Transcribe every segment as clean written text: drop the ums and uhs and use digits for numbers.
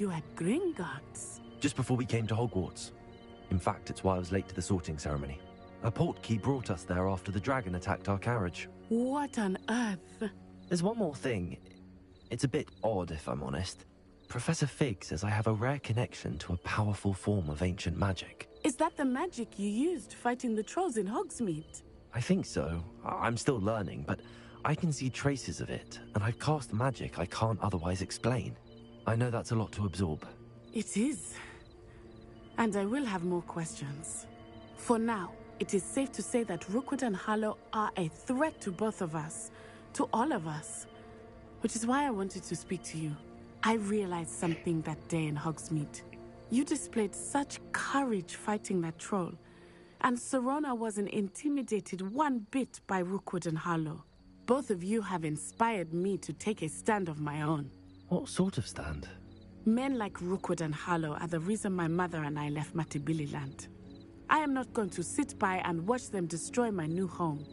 You had Gringotts. Just before we came to Hogwarts. In fact, it's why I was late to the sorting ceremony. A portkey brought us there after the dragon attacked our carriage. What on earth? There's one more thing. It's a bit odd, if I'm honest. Professor Fig says I have a rare connection to a powerful form of ancient magic. Is that the magic you used fighting the trolls in Hogsmeade? I think so. I'm still learning, but I can see traces of it, and I've cast magic I can't otherwise explain. I know that's a lot to absorb. It is. And I will have more questions. For now, it is safe to say that Rookwood and Harlow are a threat to both of us, to all of us. Which is why I wanted to speak to you. I realized something that day in Hogsmeade. You displayed such courage fighting that troll, and Serona wasn't intimidated one bit by Rookwood and Harlow. Both of you have inspired me to take a stand of my own. What sort of stand? Men like Rookwood and Harlow are the reason my mother and I left Matibili land. I am not going to sit by and watch them destroy my new home.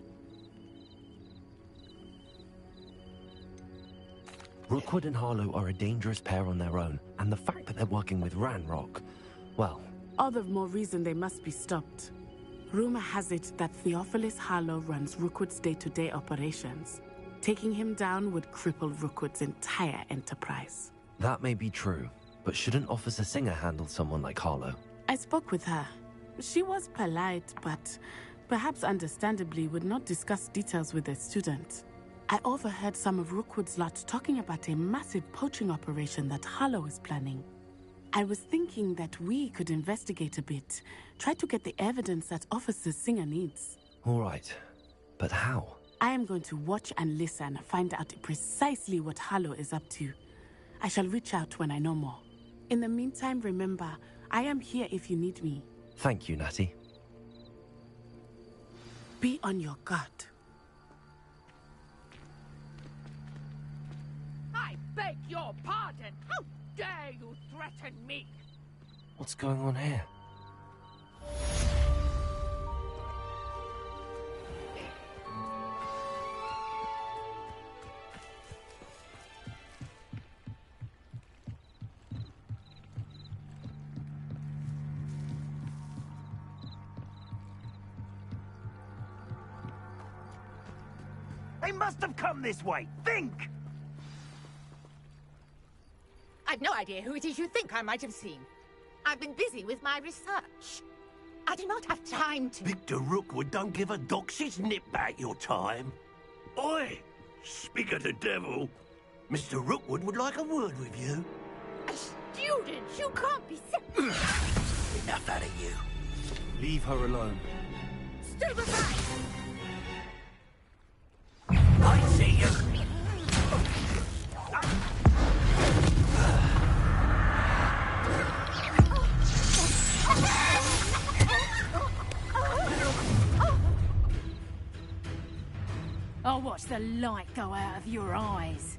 Rookwood and Harlow are a dangerous pair on their own, and the fact that they're working with Ranrock, well... All the more reason they must be stopped. Rumor has it that Theophilus Harlow runs Rookwood's day-to-day operations. Taking him down would cripple Rookwood's entire enterprise. That may be true, but shouldn't Officer Singer handle someone like Harlow? I spoke with her. She was polite, but perhaps understandably would not discuss details with a student. I overheard some of Rookwood's lot talking about a massive poaching operation that Harlow is planning. I was thinking that we could investigate a bit, try to get the evidence that Officer Singer needs. All right, but how? I am going to watch and listen, find out precisely what Harlow is up to. I shall reach out when I know more. In the meantime, remember, I am here if you need me. Thank you, Natty. Be on your guard. I beg your pardon! How dare you threaten me? What's going on here? They must have come this way. Think! I've no idea who it is you think I might have seen. I've been busy with my research. I do not have time to... Victor Rookwood don't give a doxy's nip back your time. Oi! Speak of the devil. Mr. Rookwood would like a word with you. A student? You can't be so... Enough out of you. Leave her alone. Stupefy! I see you. I'll watch the light go out of your eyes.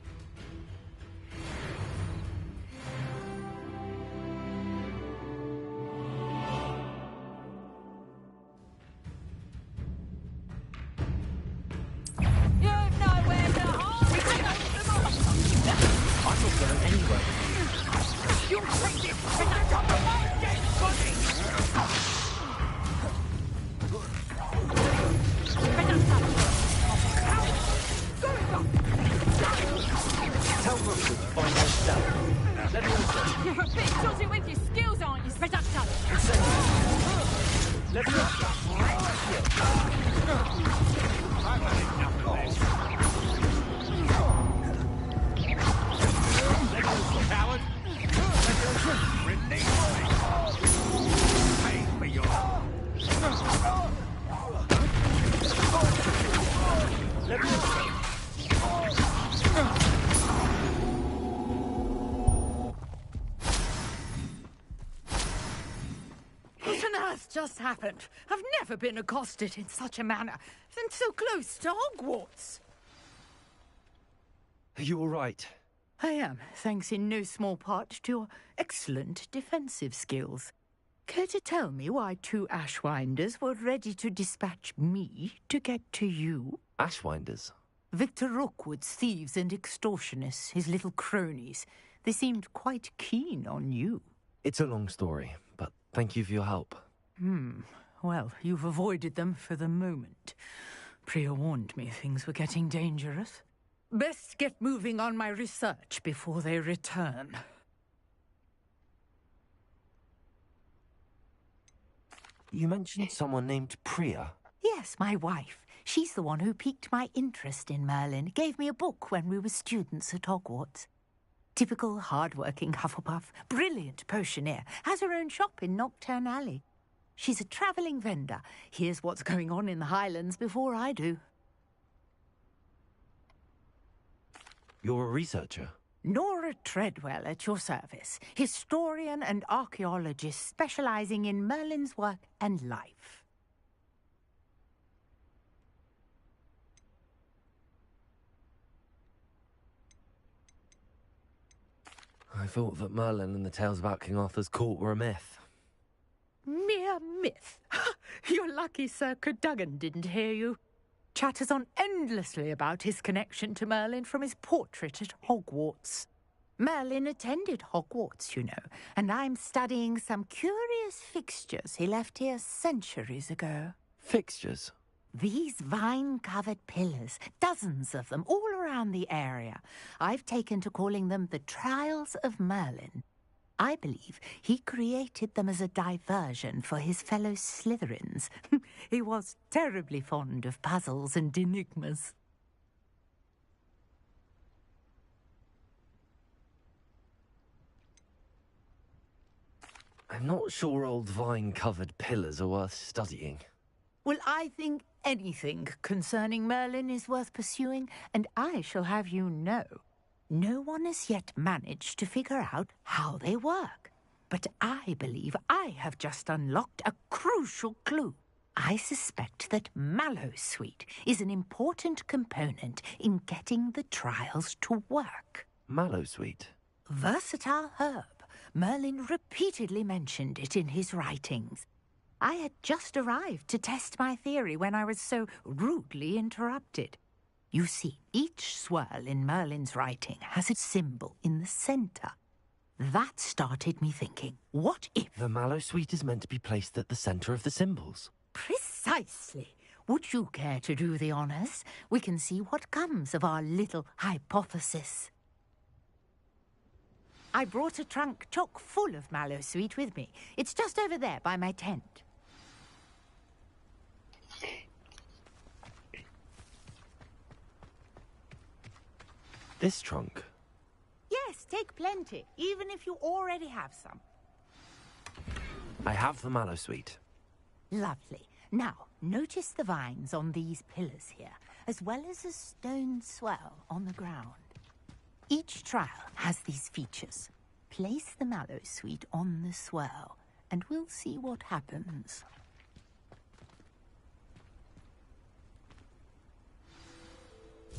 You've nowhere to hide! I'm not going anywhere. You'll take this and I got the my dead body! Tell Rookwood to find herself. Let me also. You're a bit dodgy with your skills, aren't you, Spedacta? Let me also. I've had enough of this. Let me also. Coward! Release me! Pay for your... Let me also. What on earth just happened? I've never been accosted in such a manner, and so close to Hogwarts. Are you all right? I am, thanks in no small part to your excellent defensive skills. Care to tell me why two Ashwinders were ready to dispatch me to get to you? Ashwinders? Victor Rookwood's thieves and extortionists, his little cronies. They seemed quite keen on you. It's a long story, but thank you for your help. Well, you've avoided them for the moment. Priya warned me things were getting dangerous. Best get moving on my research before they return. You mentioned someone named Priya. Yes, my wife. She's the one who piqued my interest in Merlin. Gave me a book when we were students at Hogwarts. Typical hard-working Hufflepuff. Brilliant potioneer. Has her own shop in Nocturne Alley. She's a travelling vendor. Hears what's going on in the Highlands before I do. You're a researcher? Nora Treadwell at your service. Historian and archaeologist specialising in Merlin's work and life. I thought that Merlin and the tales about King Arthur's court were a myth. Mere myth. You're lucky Sir Cadogan didn't hear you. Chatters on endlessly about his connection to Merlin from his portrait at Hogwarts. Merlin attended Hogwarts, you know, and I'm studying some curious fixtures he left here centuries ago. Fixtures? These vine-covered pillars, dozens of them, all around the area. I've taken to calling them the Trials of Merlin. I believe he created them as a diversion for his fellow Slytherins. He was terribly fond of puzzles and enigmas. I'm not sure old vine-covered pillars are worth studying. Well, I think anything concerning Merlin is worth pursuing, and I shall have you know, no one has yet managed to figure out how they work. But I believe I have just unlocked a crucial clue. I suspect that Mallowsweet is an important component in getting the trials to work. Mallowsweet? Versatile herb. Merlin repeatedly mentioned it in his writings. I had just arrived to test my theory when I was so rudely interrupted. You see, each swirl in Merlin's writing has a symbol in the centre. That started me thinking, what if... The Mallowsweet is meant to be placed at the centre of the symbols. Precisely. Would you care to do the honours? We can see what comes of our little hypothesis. I brought a trunk chock full of Mallowsweet with me. It's just over there by my tent. This trunk? Yes, take plenty, even if you already have some. I have the Mallowsweet. Lovely. Now, notice the vines on these pillars here, as well as a stone swell on the ground. Each trial has these features. Place the Mallowsweet on the swell, and we'll see what happens.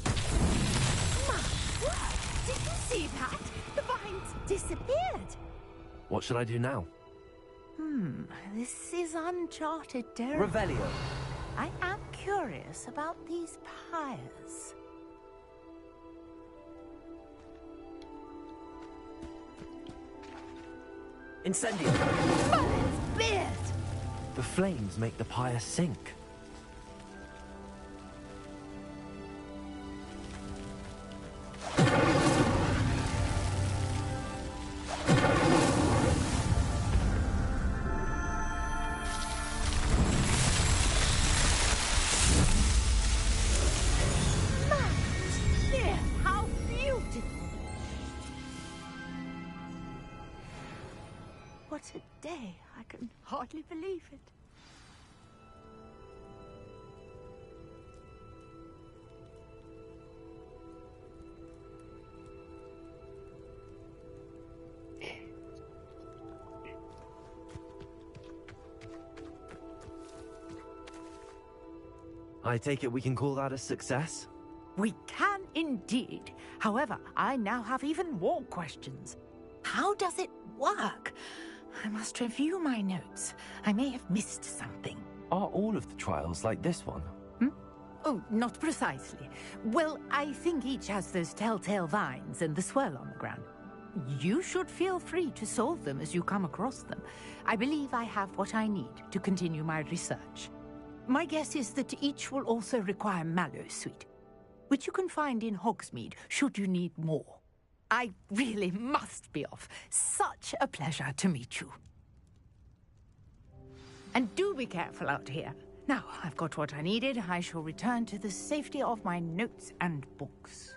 My word! Did you see that? The vines disappeared. What should I do now? This is uncharted territory. Revelio. I am curious about these pyres. Incendio. Merlin's beard! The flames make the pyre sink. How beautiful! What a day! I can hardly believe it. I take it we can call that a success? We can indeed. However, I now have even more questions. How does it work? I must review my notes. I may have missed something. Are all of the trials like this one? Oh, not precisely. Well, I think each has those telltale vines and the swirl on the ground. You should feel free to solve them as you come across them. I believe I have what I need to continue my research. My guess is that each will also require mallowsweet, which you can find in Hogsmeade should you need more. I really must be off. Such a pleasure to meet you. And do be careful out here. Now, I've got what I needed. I shall return to the safety of my notes and books.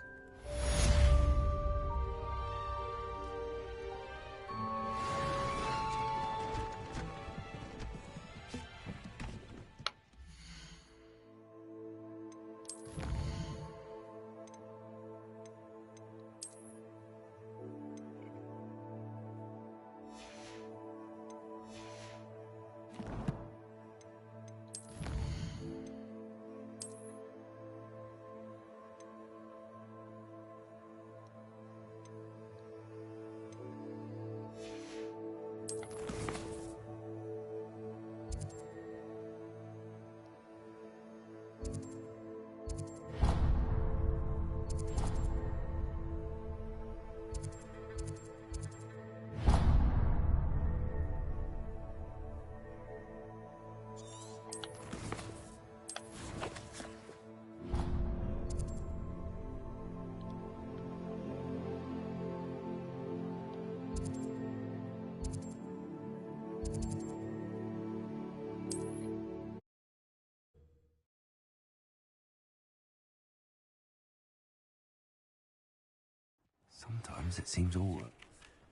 Sometimes it seems all...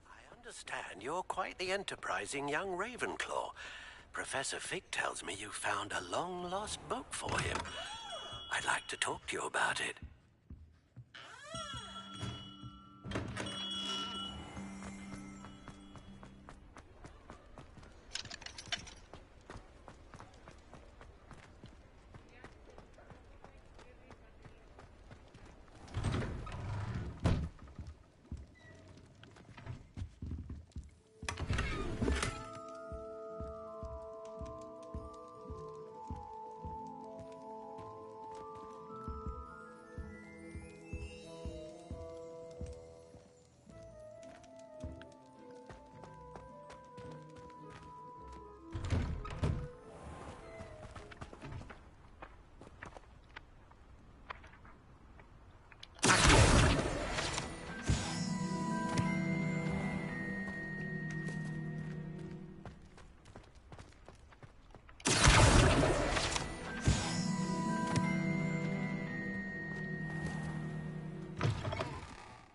I understand you're quite the enterprising young Ravenclaw. Professor Fig tells me you found a long-lost book for him. I'd like to talk to you about it.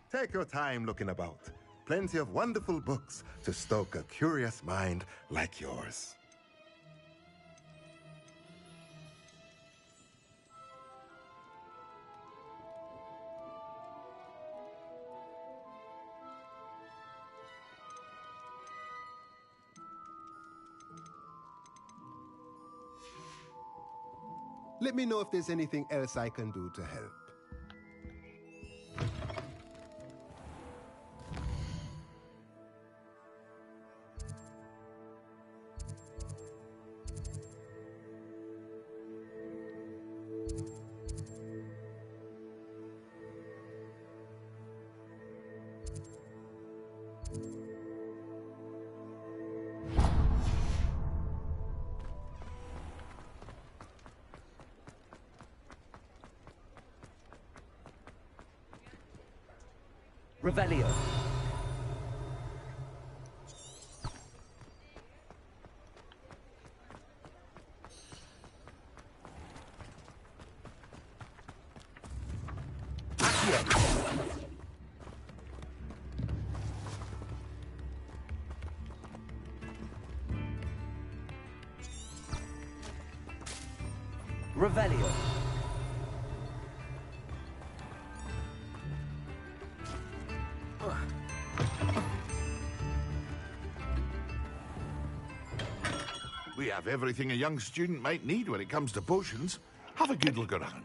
Take your time looking about. Plenty of wonderful books to stoke a curious mind like yours. Let me know if there's anything else I can do to help. Revelio. Revelio. We have everything a young student might need when it comes to potions. Have a good look around.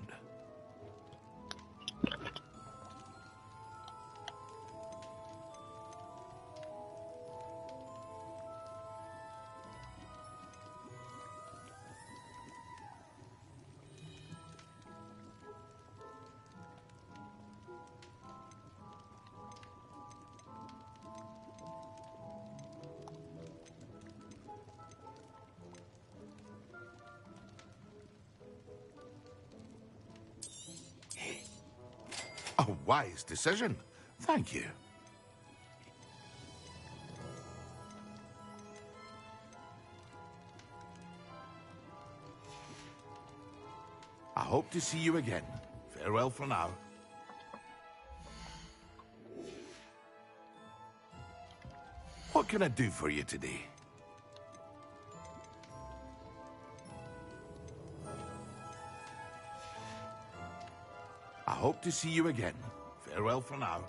A wise decision. Thank you. I hope to see you again. Farewell for now. What can I do for you today? I hope to see you again. Farewell for now.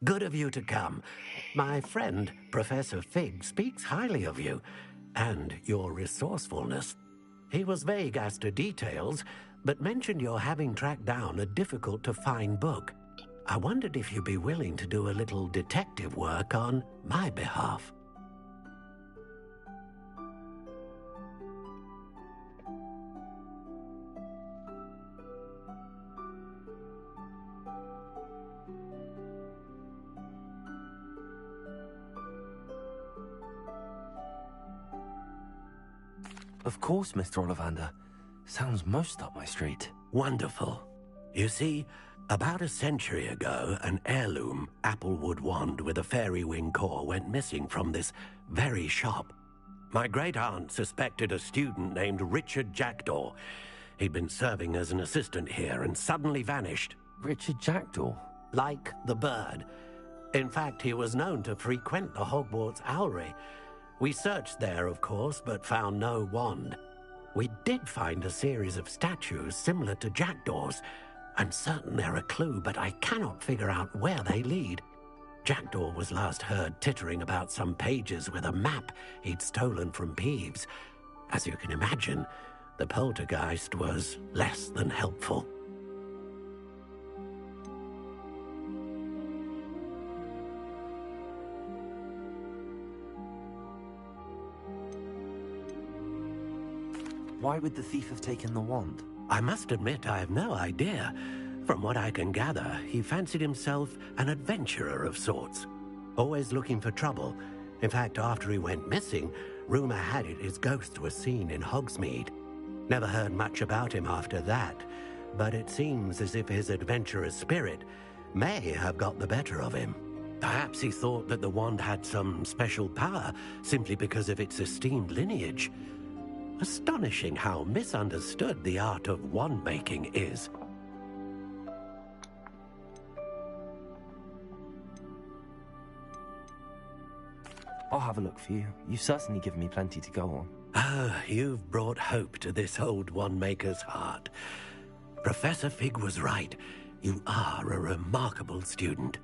Good of you to come. My friend, Professor Fig, speaks highly of you and your resourcefulness. He was vague as to details, but mentioned your having tracked down a difficult-to-find book. I wondered if you'd be willing to do a little detective work on my behalf. Of course, Mr. Ollivander. Sounds most up my street. Wonderful. You see, about a century ago, an heirloom applewood wand with a fairy wing core went missing from this very shop. My great-aunt suspected a student named Richard Jackdaw. He'd been serving as an assistant here and suddenly vanished. Richard Jackdaw? Like the bird. In fact, he was known to frequent the Hogwarts Owlery. We searched there, of course, but found no wand. We did find a series of statues similar to Jackdaw's. I'm certain they're a clue, but I cannot figure out where they lead. Jackdaw was last heard tittering about some pages with a map he'd stolen from Peeves. As you can imagine, the poltergeist was less than helpful. Why would the thief have taken the wand? I must admit I have no idea. From what I can gather, he fancied himself an adventurer of sorts. Always looking for trouble. In fact, after he went missing, rumor had it his ghost was seen in Hogsmeade. Never heard much about him after that, but it seems as if his adventurous spirit may have got the better of him. Perhaps he thought that the wand had some special power simply because of its esteemed lineage. Astonishing how misunderstood the art of wand-making is. I'll have a look for you. You've certainly given me plenty to go on. Ah, you've brought hope to this old wand-maker's heart. Professor Fig was right. You are a remarkable student.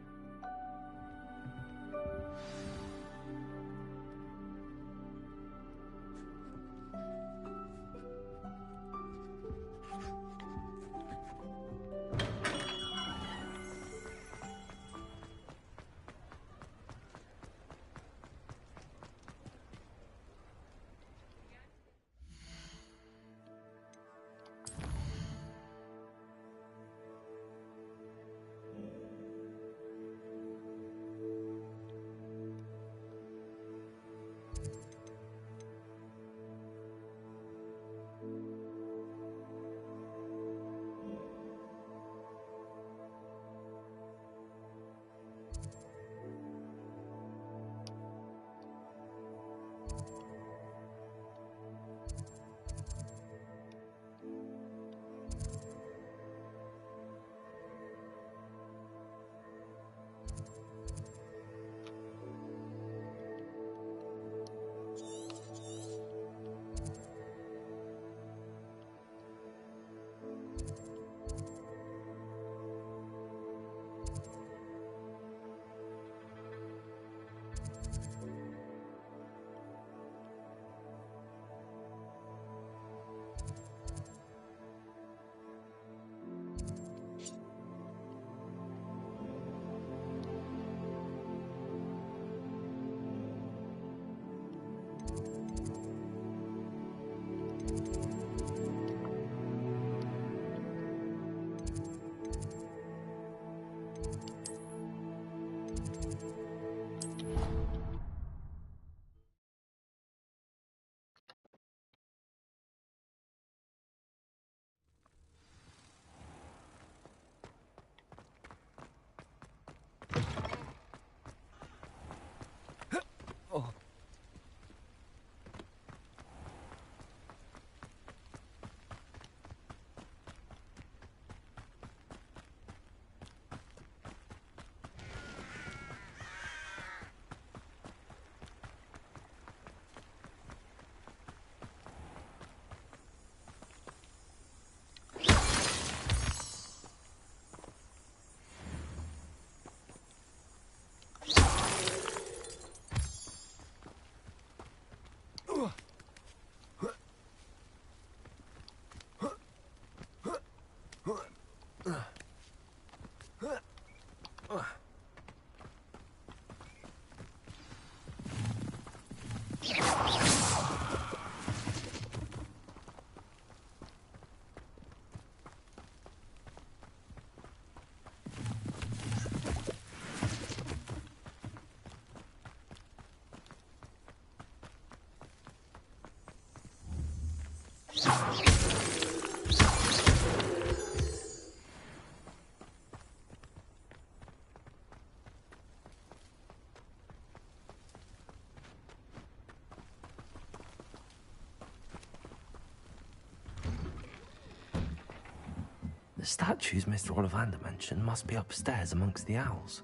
The statues Mr. Ollivander mentioned must be upstairs amongst the owls.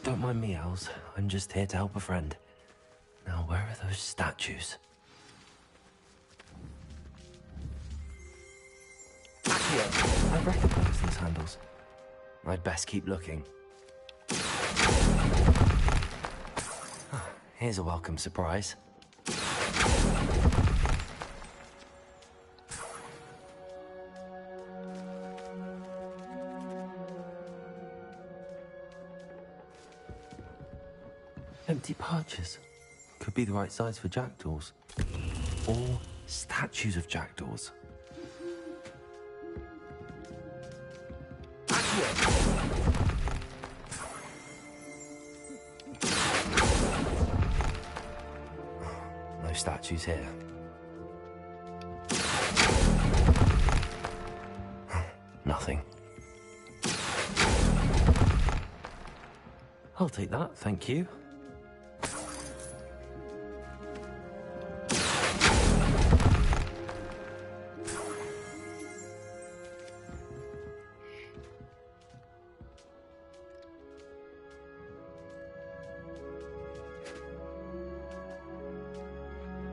Don't mind me, owls. I'm just here to help a friend. Now, where are those statues? Accio! I recognize these handles. I'd best keep looking. Here's a welcome surprise. Empty perches. Could be the right size for jackdaws. Or statues of jackdaws. No statues here. Nothing. I'll take that, thank you.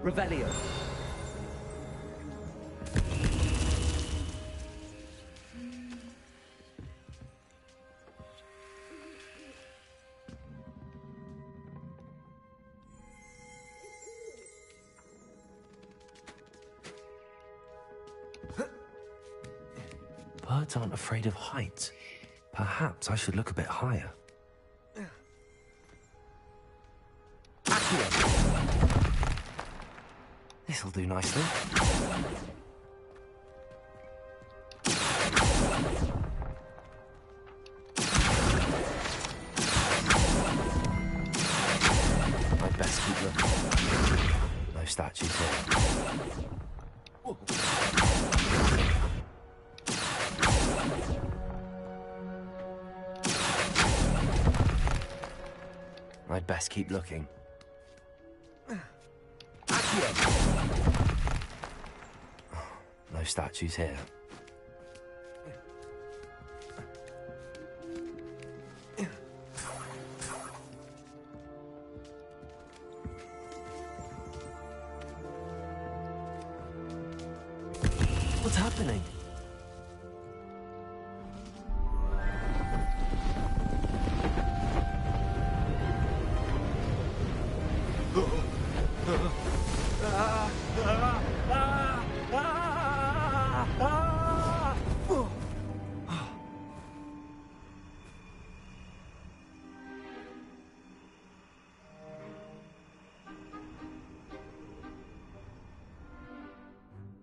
Revelio. Birds aren't afraid of heights. Perhaps I should look a bit higher. This'll do nicely. I'd best keep looking. No statues here. I'd best keep looking. No statues here. What's happening?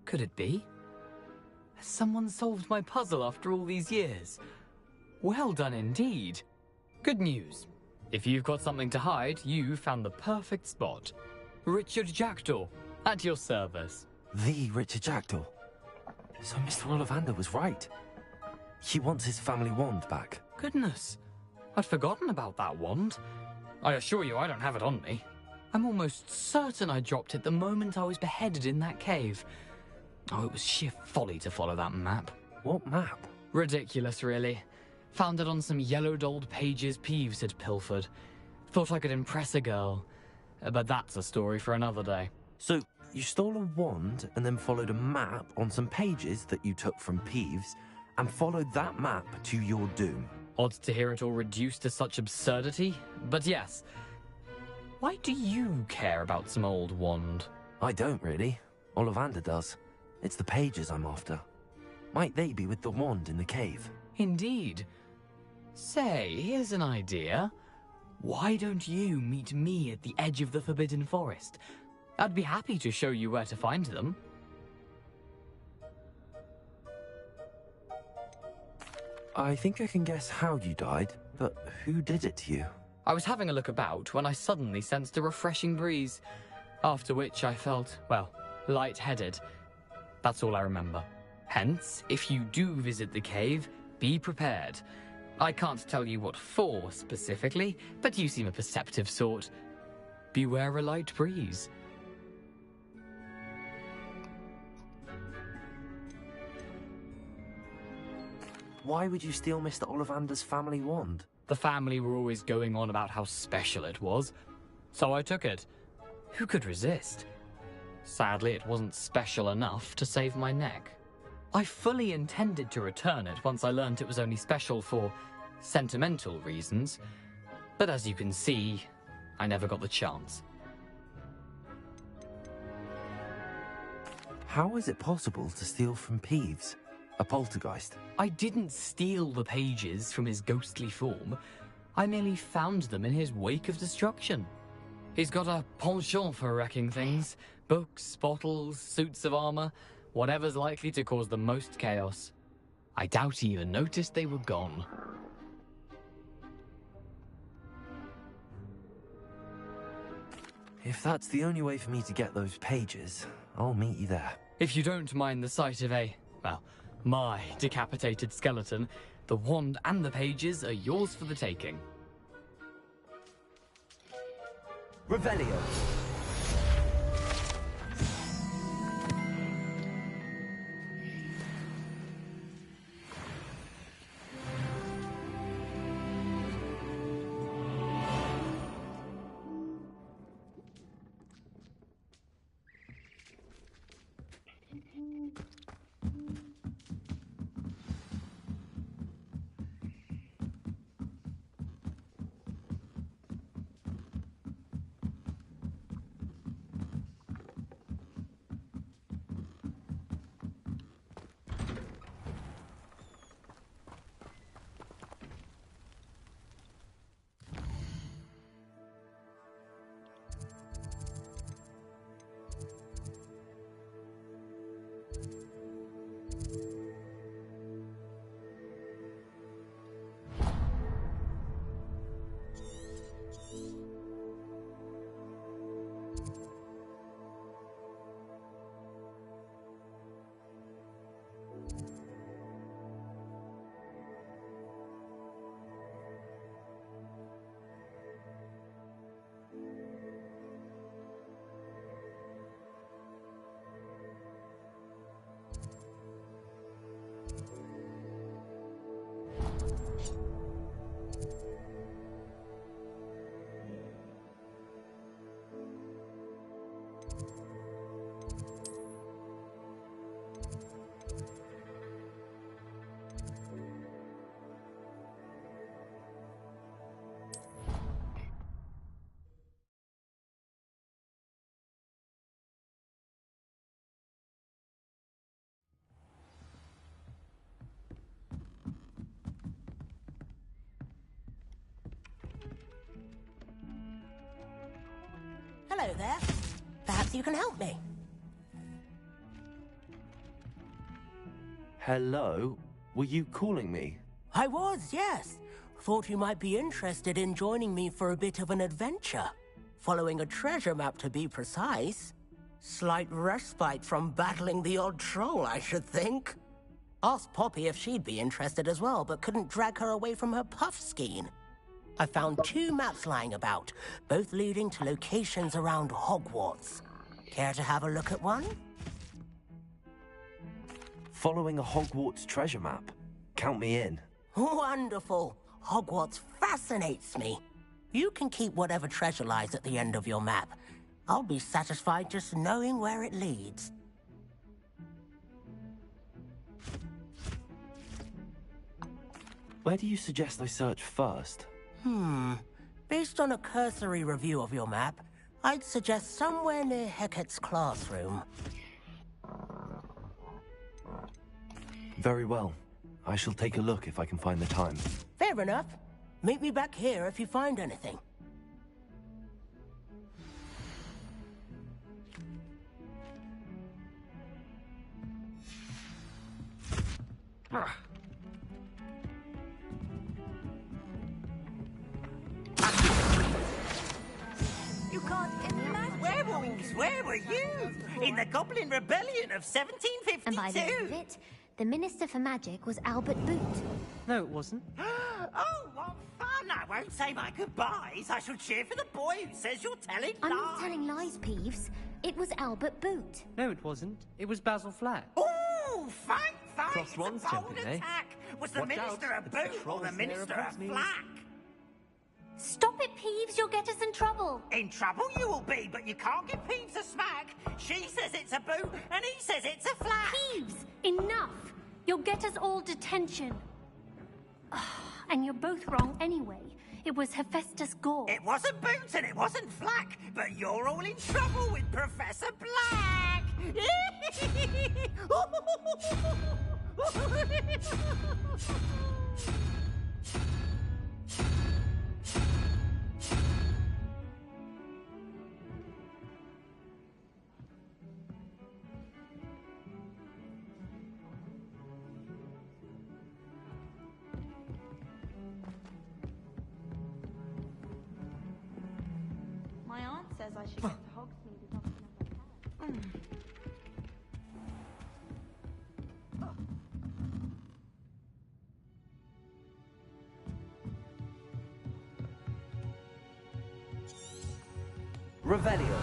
Could it be? Has someone solved my puzzle after all these years? Well done indeed. Good news. If you've got something to hide, you found the perfect spot. Richard Jackdaw, at your service. The Richard Jackdaw. So Mr. Ollivander was right. He wants his family wand back. Goodness, I'd forgotten about that wand. I assure you I don't have it on me. I'm almost certain I dropped it the moment I was beheaded in that cave. Oh, it was sheer folly to follow that map. What map? Ridiculous, really. Found it on some yellowed old pages Peeves had pilfered. Thought I could impress a girl. But that's a story for another day. So, you stole a wand and then followed a map on some pages that you took from Peeves and followed that map to your doom. Odd to hear it all reduced to such absurdity, but yes. Why do you care about some old wand? I don't really. Ollivander does. It's the pages I'm after. Might they be with the wand in the cave? Indeed. Say, here's an idea. Why don't you meet me at the edge of the Forbidden Forest? I'd be happy to show you where to find them. I think I can guess how you died, but who did it to you? I was having a look about when I suddenly sensed a refreshing breeze, after which I felt, well, lightheaded. That's all I remember. Hence, if you do visit the cave, be prepared. I can't tell you what for specifically, but you seem a perceptive sort. Beware a light breeze. Why would you steal Mr. Ollivander's family wand? The family were always going on about how special it was, so I took it. Who could resist? Sadly, it wasn't special enough to save my neck. I fully intended to return it once I learned it was only special for sentimental reasons, but as you can see, I never got the chance. How is it possible to steal from Peeves, a poltergeist? I didn't steal the pages from his ghostly form. I merely found them in his wake of destruction. He's got a penchant for wrecking things. Books, bottles, suits of armor, whatever's likely to cause the most chaos. I doubt he even noticed they were gone. If that's the only way for me to get those pages, I'll meet you there. If you don't mind the sight of my decapitated skeleton, the wand and the pages are yours for the taking. Revelio. Hello there. Perhaps you can help me. Hello? Were you calling me? I was, yes. Thought you might be interested in joining me for a bit of an adventure. Following a treasure map, to be precise. Slight respite from battling the odd troll, I should think. Asked Poppy if she'd be interested as well, but couldn't drag her away from her puff skein. I found 2 maps lying about, both leading to locations around Hogwarts. Care to have a look at one? Following a Hogwarts treasure map. Count me in. Wonderful. Hogwarts fascinates me. You can keep whatever treasure lies at the end of your map. I'll be satisfied just knowing where it leads. Where do you suggest I search first? Based on a cursory review of your map, I'd suggest somewhere near Hecat's classroom. Very well. I shall take a look if I can find the time. Fair enough. Meet me back here if you find anything. Peeves, where were you? In the Goblin Rebellion of 1752? And by the end of it, the Minister for Magic was Albert Boot. No, it wasn't. Oh, what fun! I won't say my goodbyes. I shall cheer for the boy who says you're telling lies. I'm not telling lies, Peeves. It was Albert Boot. No, it wasn't. It was Basil Flack. Oh, fine. Crossed It's ones, a bold champion, eh? attack. Was the Watch Minister out, a it's Boot the or trolls the there Minister a above me. Flack? Stop it, Peeves. You'll get us in trouble. In trouble you will be, but you can't give Peeves a smack. She says it's a Boot, and he says it's a Flack. Peeves, enough. You'll get us all detention. And you're both wrong anyway. It was Hephaestus Gore. It wasn't Boot and it wasn't Flack, but you're all in trouble with Professor Black. My aunt says I should get to Hogsmeade as often as I can. Revelio.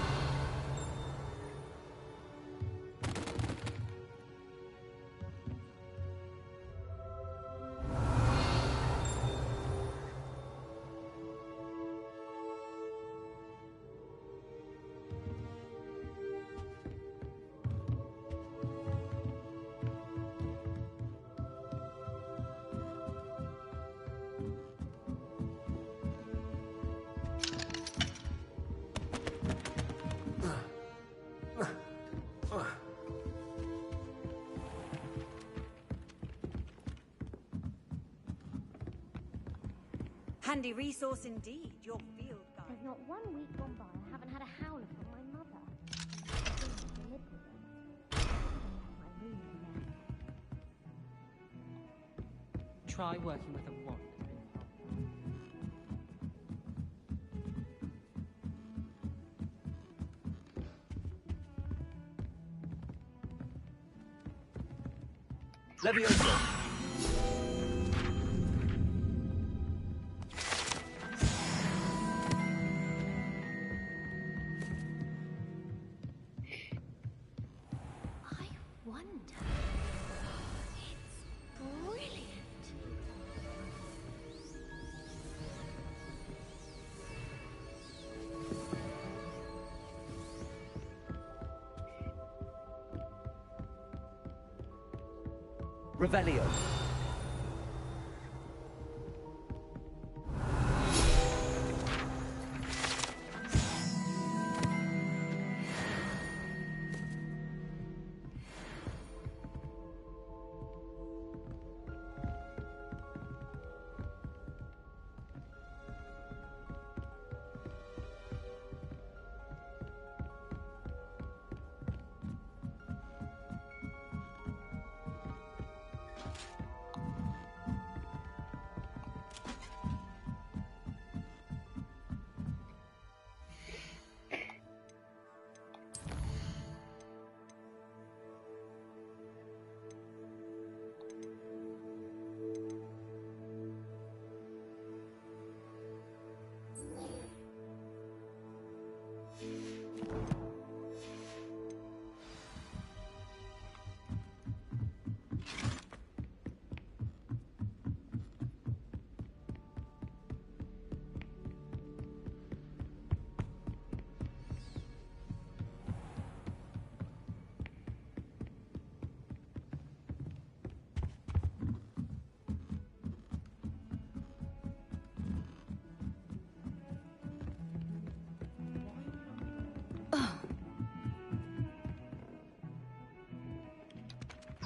Handy resource indeed, your field guide. There's not 1 week gone by I haven't had a howler from my mother. I think I can live with it. I don't have my room now. Try working with a wand. Levioso. I wonder. It's brilliant. Revelio.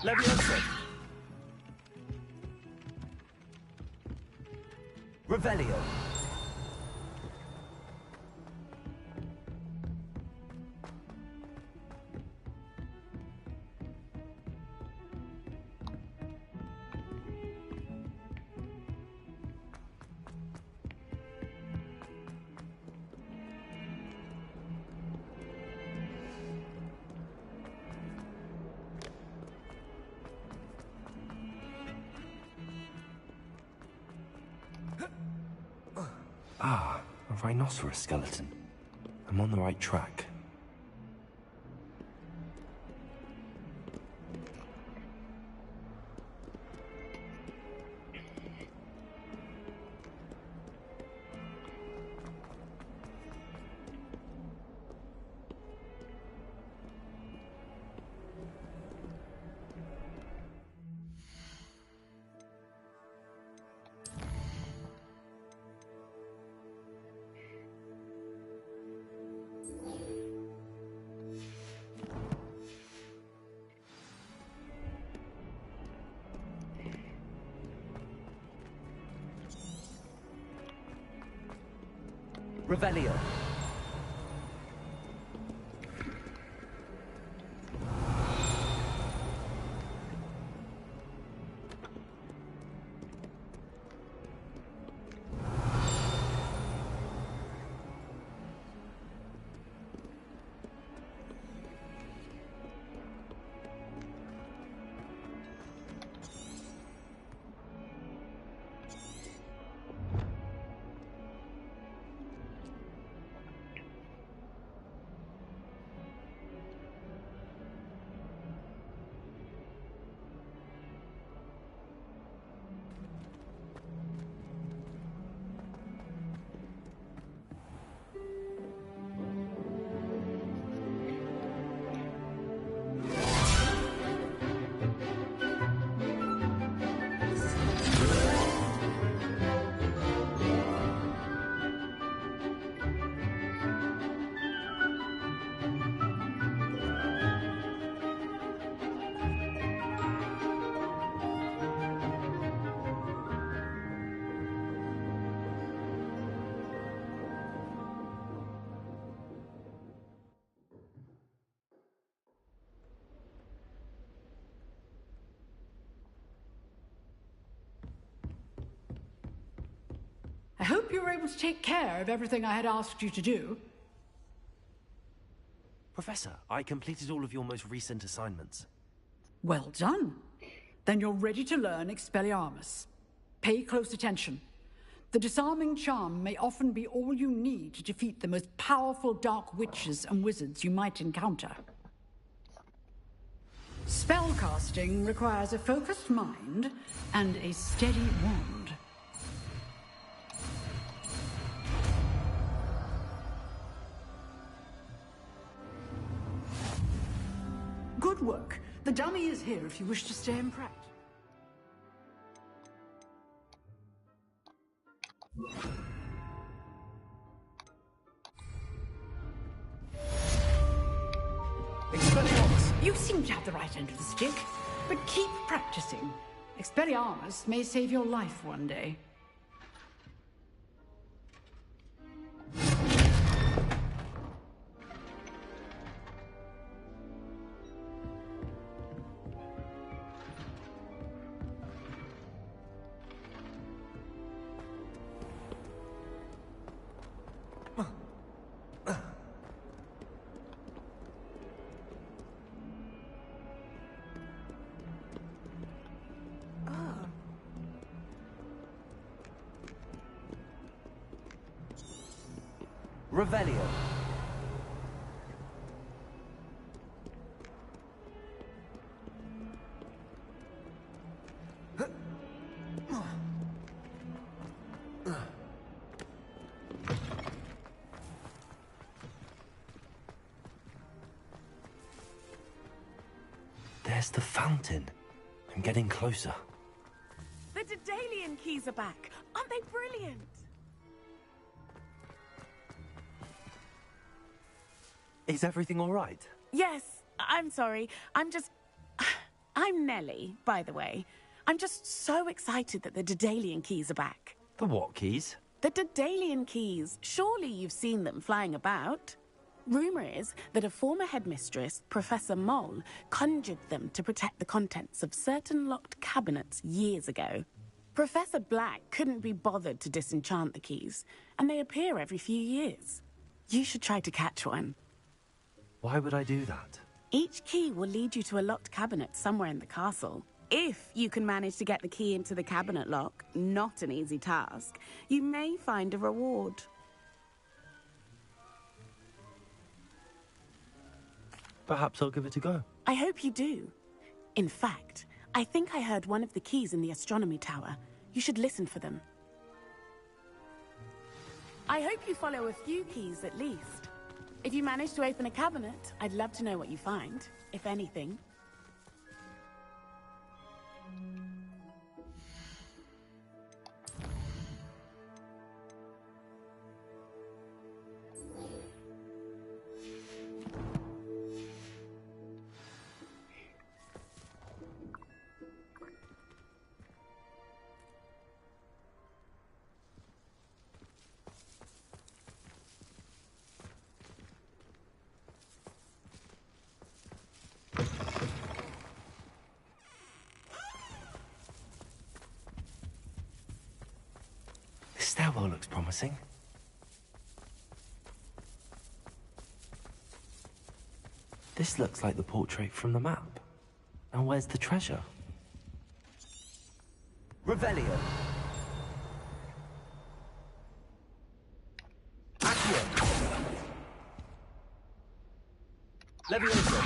Levioso. Revelio. rhinoceros skeleton. I'm on the right track. Revelio. I hope you were able to take care of everything I had asked you to do. Professor, I completed all of your most recent assignments. Well done. Then you're ready to learn Expelliarmus. Pay close attention. The disarming charm may often be all you need to defeat the most powerful dark witches and wizards you might encounter. Spellcasting requires a focused mind and a steady wand. Good work. The dummy is here if you wish to stay in practice. Expelliarmus! You seem to have the right end of the stick, but keep practicing. Expelliarmus may save your life one day. Revelio. There's the fountain. I'm getting closer. The Daedalian keys are back. Aren't they brilliant? Is everything all right? Yes, I'm sorry. I'm Nellie, by the way. I'm just so excited that the Daedalian keys are back. The what keys? The Daedalian keys. Surely you've seen them flying about. Rumour is that a former headmistress, Professor Mole, conjured them to protect the contents of certain locked cabinets years ago. Professor Black couldn't be bothered to disenchant the keys, and they appear every few years. You should try to catch one. Why would I do that? Each key will lead you to a locked cabinet somewhere in the castle. If you can manage to get the key into the cabinet lock, not an easy task, you may find a reward. Perhaps I'll give it a go. I hope you do. In fact, I think I heard one of the keys in the astronomy tower. You should listen for them. I hope you follow a few keys at least. If you manage to open a cabinet, I'd love to know what you find, if anything. This stairwell looks promising. This looks like the portrait from the map. And where's the treasure? Revelio. Accio. Levioso.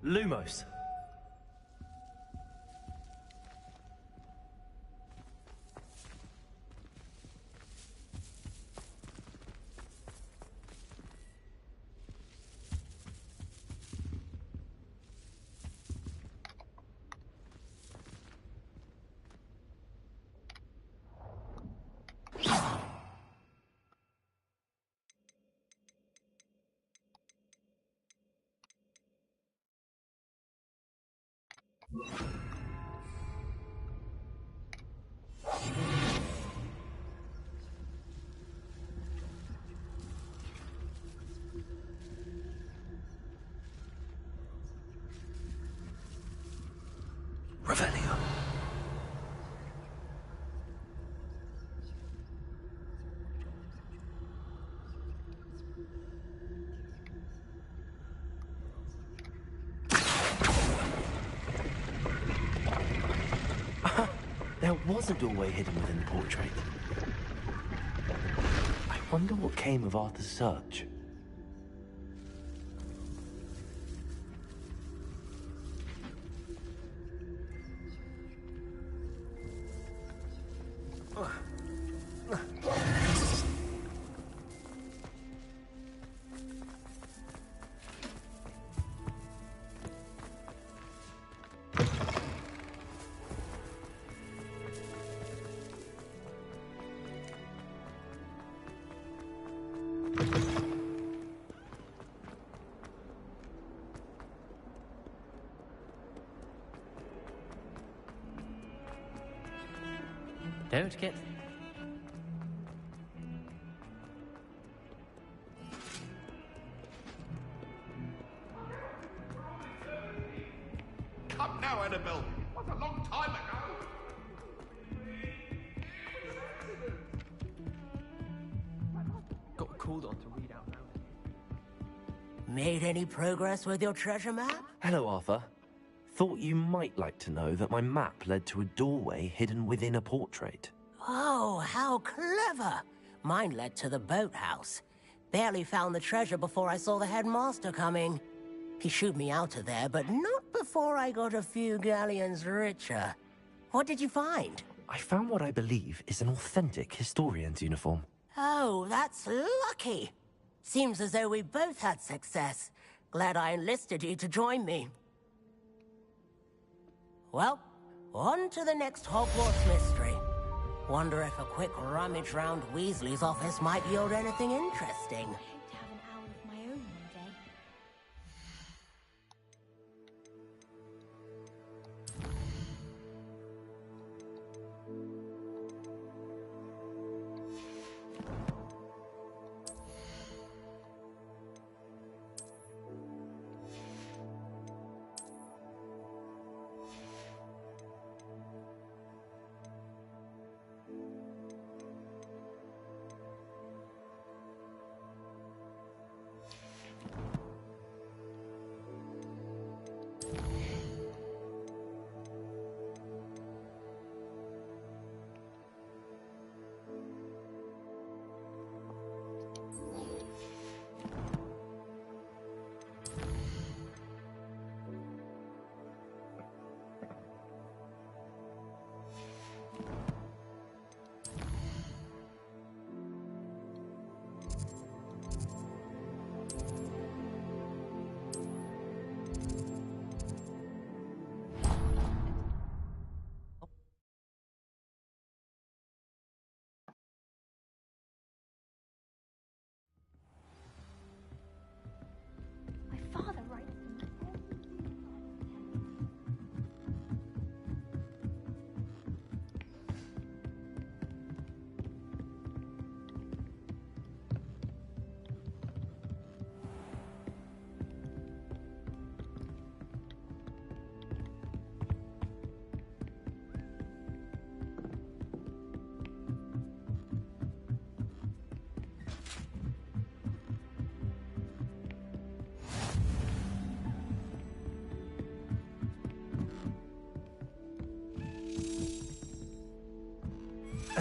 Lumos. Revelio. There was a doorway hidden within the portrait. I wonder what came of Arthur's search. Don't get... Come now, Annabelle. What a long time ago. Got called on to read out loud. Made any progress with your treasure map? Hello, Arthur. Thought you might like to know that my map led to a doorway hidden within a portrait. Oh, how clever! Mine led to the boathouse. Barely found the treasure before I saw the headmaster coming. He shooed me out of there, but not before I got a few galleons richer. What did you find? I found what I believe is an authentic historian's uniform. Oh, that's lucky. Seems as though we both had success. Glad I enlisted you to join me. Well, on to the next Hogwarts mystery. Wonder if a quick rummage round Weasley's office might yield anything interesting. To have an hour of my own one day.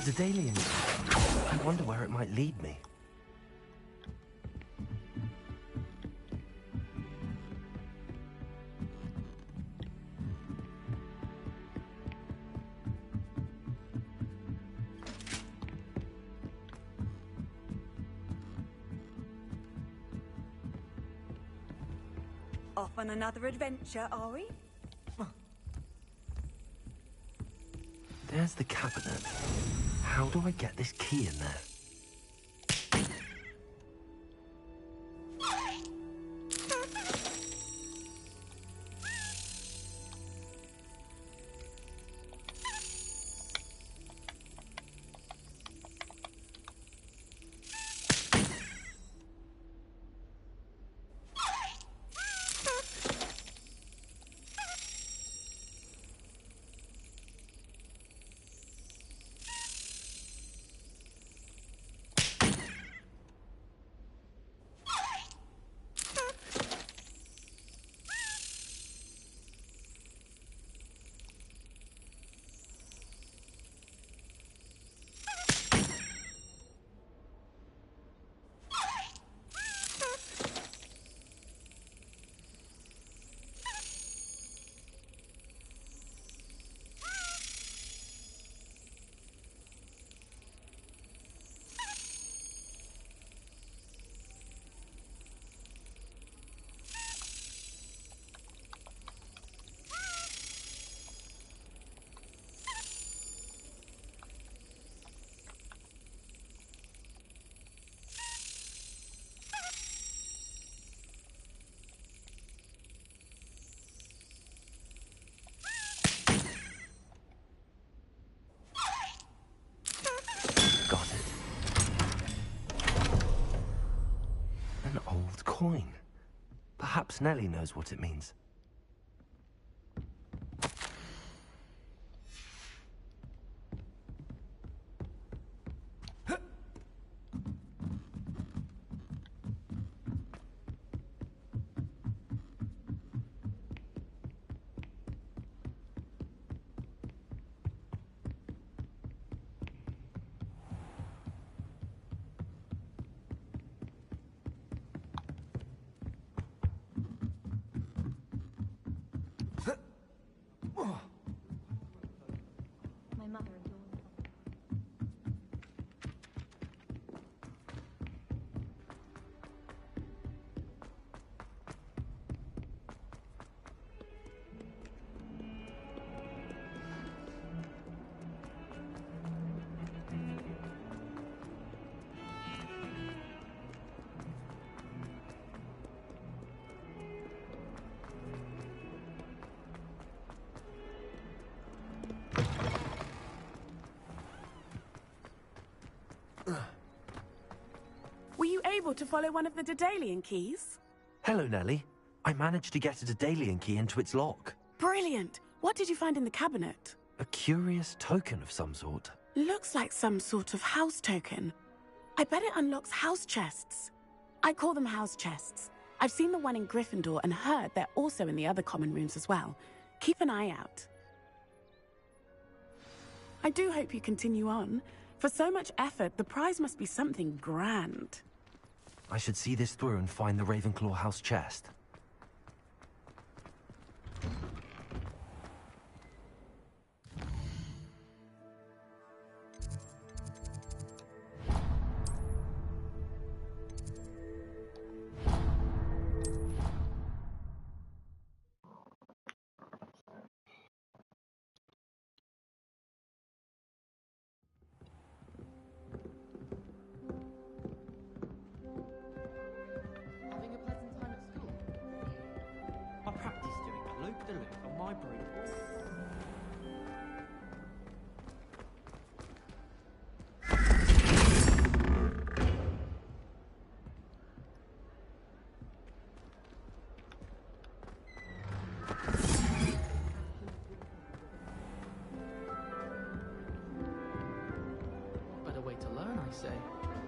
A Daedalian. I wonder where it might lead me. Off on another adventure, are we? There's the cabinet. How do I get this key in there? Coin. Perhaps Nellie knows what it means. Were you able to follow one of the Daedalian keys? Hello, Nellie. I managed to get a Daedalian key into its lock. Brilliant! What did you find in the cabinet? A curious token of some sort. Looks like some sort of house token. I bet it unlocks house chests. I call them house chests. I've seen the one in Gryffindor and heard they're also in the other common rooms as well. Keep an eye out. I do hope you continue on. For so much effort, the prize must be something grand. I should see this through and find the Ravenclaw house chest.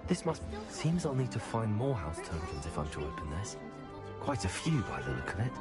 This must... Seems I'll need to find more house tokens if I'm to open this. Quite a few by the look of it.